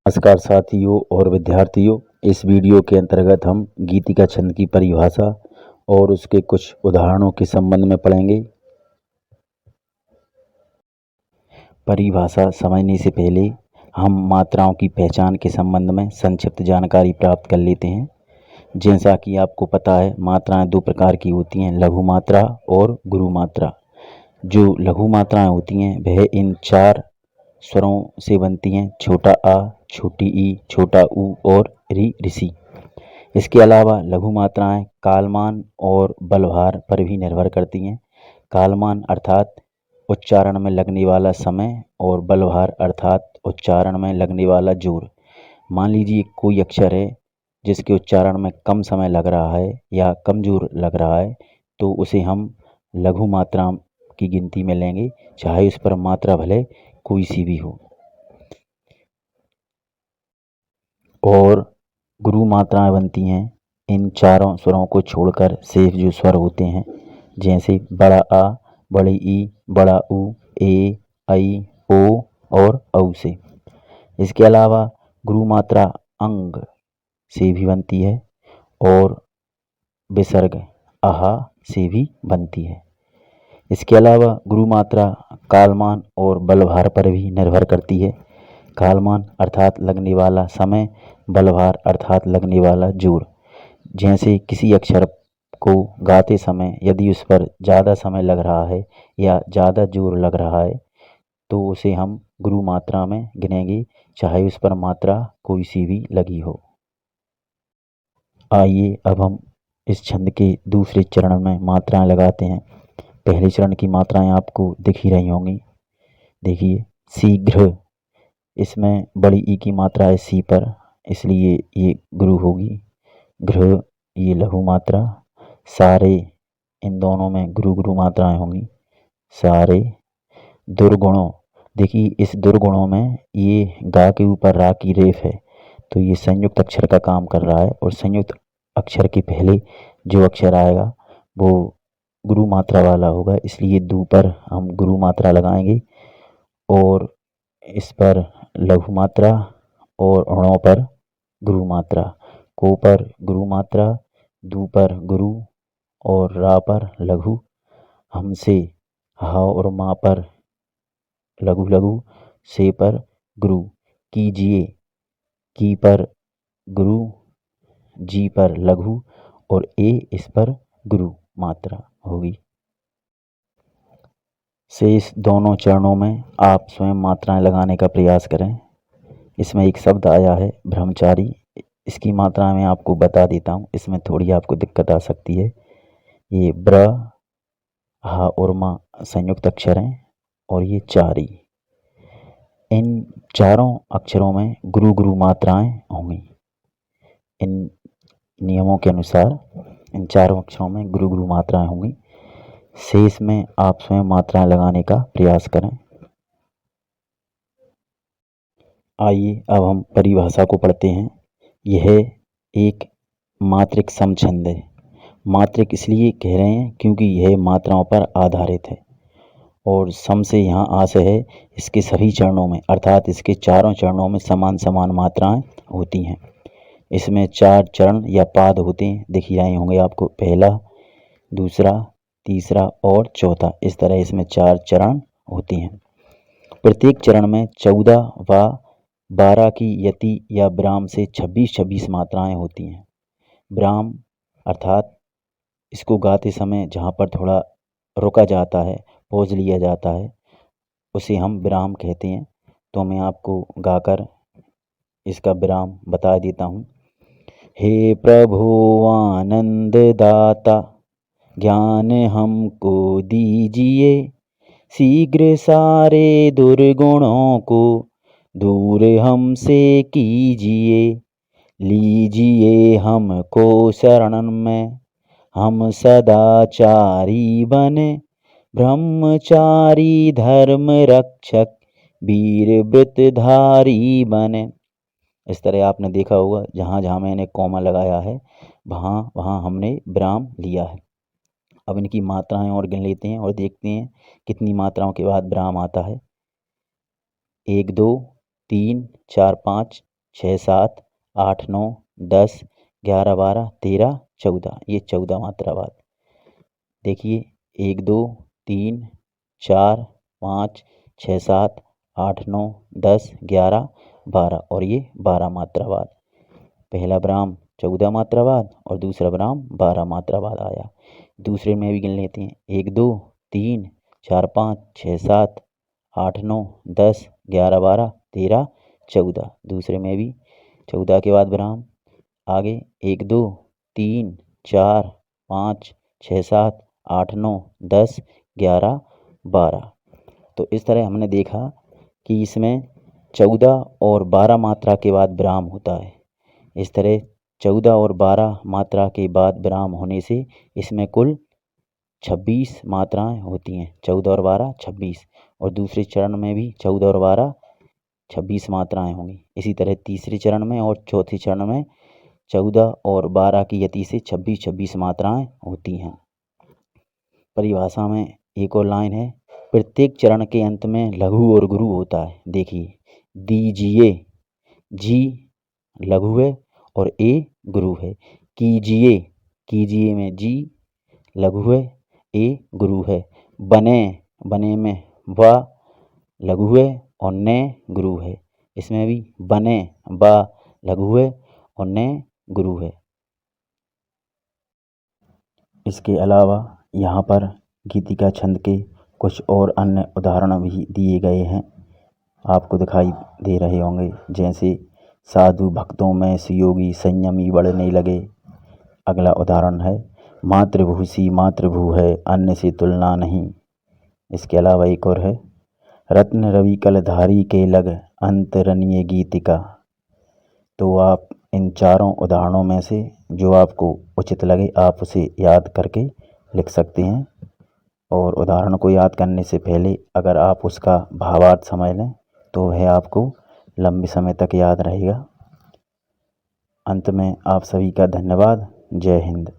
नमस्कार साथियों और विद्यार्थियों। इस वीडियो के अंतर्गत हम गीतिका छंद की परिभाषा और उसके कुछ उदाहरणों के संबंध में पढ़ेंगे। परिभाषा समझने से पहले हम मात्राओं की पहचान के संबंध में संक्षिप्त जानकारी प्राप्त कर लेते हैं। जैसा कि आपको पता है, मात्राएं दो प्रकार की होती हैं, लघु मात्रा और गुरु मात्रा। जो लघु मात्राएं होती हैं वह इन चार स्वरों से बनती हैं: छोटा आ, छोटी ई, छोटा ऊ और री ऋषि। इसके अलावा लघु मात्राएं कालमान और बलभार पर भी निर्भर करती हैं। कालमान अर्थात उच्चारण में लगने वाला समय और बलभार अर्थात उच्चारण में लगने वाला जोर। मान लीजिए कोई अक्षर है जिसके उच्चारण में कम समय लग रहा है या कम जोर लग रहा है, तो उसे हम लघु मात्रा की गिनती में लेंगे, चाहे उस पर मात्रा भले कोई सी भी हो। और गुरु मात्राएं बनती हैं इन चारों स्वरों को छोड़कर शेष जो स्वर होते हैं, जैसे बड़ा आ, बड़ी ई, बड़ा ऊ, ए, ऐ, ओ और औ से। इसके अलावा गुरु मात्रा अंग से भी बनती है और विसर्ग आहा से भी बनती है। इसके अलावा गुरु मात्रा कालमान और बलभार पर भी निर्भर करती है। कालमान अर्थात लगने वाला समय, बलभार अर्थात लगने वाला जोर। जैसे किसी अक्षर को गाते समय यदि उस पर ज़्यादा समय लग रहा है या ज़्यादा जोर लग रहा है, तो उसे हम गुरु मात्रा में गिनेंगे, चाहे उस पर मात्रा कोई सी भी लगी हो। आइए अब हम इस छंद के दूसरे चरण में मात्राएं लगाते हैं। पहले चरण की मात्राएं आपको दिख ही रही होंगी। देखिए, शीघ्र, इसमें बड़ी ई की मात्रा है सी पर, इसलिए ये गुरु होगी। घृ, ये लघु मात्रा। सारे, इन दोनों में गुरु गुरु मात्राएं होंगी। सारे। दुर्गुणों, देखिए इस दुर्गुणों में ये गा के ऊपर रा की रेफ है, तो ये संयुक्त अक्षर का काम कर रहा है और संयुक्त अक्षर के पहले जो अक्षर आएगा वो गुरु मात्रा वाला होगा, इसलिए दू पर हम गुरु मात्रा लगाएंगे और इस पर लघु मात्रा और णों पर गुरु मात्रा। को पर गुरु मात्रा, दू पर गुरु और रा पर लघु। हमसे हा और माँ पर लघु लघु, से पर गुरु। कीजिए, की पर गुरु, जी पर लघु और ए इस पर गुरु मात्रा होगी। शेष दोनों चरणों में आप स्वयं मात्राएं लगाने का प्रयास करें। इसमें एक शब्द आया है ब्रह्मचारी, इसकी मात्रा मैं आपको बता देता हूँ, इसमें थोड़ी आपको दिक्कत आ सकती है। ये ब्र, हा और मा संयुक्त अक्षर हैं और ये चारी। इन चारों अक्षरों में गुरु गुरु मात्राएं होंगी। इन नियमों के अनुसार इन चारों अक्षरों में गुरु गुरु मात्राएं होंगी। शेष में आप स्वयं मात्राएं लगाने का प्रयास करें। आइए अब हम परिभाषा को पढ़ते हैं। यह एक मात्रिक समछंद है। मात्रिक इसलिए कह रहे हैं क्योंकि यह मात्राओं पर आधारित है और सम से यहाँ आशय है इसके सभी चरणों में, अर्थात इसके चारों चरणों में समान समान मात्राएं होती हैं। इसमें चार चरण या पाद होते हैं, दिख ही रहे होंगे आपको, पहला, दूसरा, तीसरा और चौथा। इस तरह इसमें चार चरण होते हैं। प्रत्येक चरण में 14 व 12 की यति या विराम से 26-26 मात्राएं होती हैं। विराम अर्थात इसको गाते समय जहाँ पर थोड़ा रुका जाता है, पॉज लिया जाता है, उसे हम विराम कहते हैं। तो मैं आपको गाकर इसका विराम बता देता हूँ। हे प्रभु आनंद दाता, ज्ञान हमको दीजिए, शीघ्र सारे दुर्गुणों को दूर हमसे कीजिए। लीजिए हमको शरण में, हम सदाचारी बने, ब्रह्मचारी धर्म रक्षक वीर व्रतधारी बने। इस तरह आपने देखा होगा जहाँ जहाँ मैंने कॉमा लगाया है वहाँ वहाँ हमने विराम लिया है। अब इनकी मात्राएं और गिन लेते हैं और देखते हैं कितनी मात्राओं के बाद विराम आता है। 1 2 3 4 5 6 7 8 9 10 11 12 13 14, ये 14 मात्रावाद। देखिए 1 2 3 4 5 6 7 8 9 10 11 12 और ये 12 मात्रावाद। पहला ब्राह्म 14 मात्रावाद और दूसरा ब्राह्म 12 मात्रावाद आया। दूसरे में भी गिन लेते हैं 1 2 3 4 5 6 7 8 9 10 11 12 13 14। दूसरे में भी 14 के बाद ब्राह्म आगे 1 2 3 4 5 6 7 8 9 10 11 12। तो इस तरह हमने देखा कि इसमें 14 और 12 मात्रा के बाद विराम होता है। इस तरह 14 और 12 मात्रा के बाद विराम होने से इसमें कुल 26 मात्राएं होती हैं। 14 और 12 26, और दूसरे चरण में भी 14 और 12 26 मात्राएं होंगी। इसी तरह तीसरे चरण में और चौथे चरण में 14 और 12 की यति से 26 मात्राएं होती हैं। परिभाषा में एक और लाइन है, प्रत्येक चरण के अंत में लघु और गुरु होता है। देखिए दीजिए, जी लघु है और ए गुरु है। कीजिए, कीजिए में जी लघु है, ए गुरु है। बने, बने में व लघु है और ने गुरु है। इसमें भी बने ब लघु है और ने गुरु है। इसके अलावा यहाँ पर गीतिका छंद के कुछ और अन्य उदाहरण भी दिए गए हैं, आपको दिखाई दे रहे होंगे। जैसे साधु भक्तों में सुयोगी संयमी बढ़ने लगे। अगला उदाहरण है, मातृभूषी मातृभू है अन्य से तुलना नहीं। इसके अलावा एक और है, रत्न रवि कलधारी के लग अंतरनीय गीतिका। तो आप इन चारों उदाहरणों में से जो आपको उचित लगे आप उसे याद करके लिख सकते हैं। और उदाहरण को याद करने से पहले अगर आप उसका भावार्थ समझ लें तो वह आपको लंबे समय तक याद रहेगा। अंत में आप सभी का धन्यवाद। जय हिंद।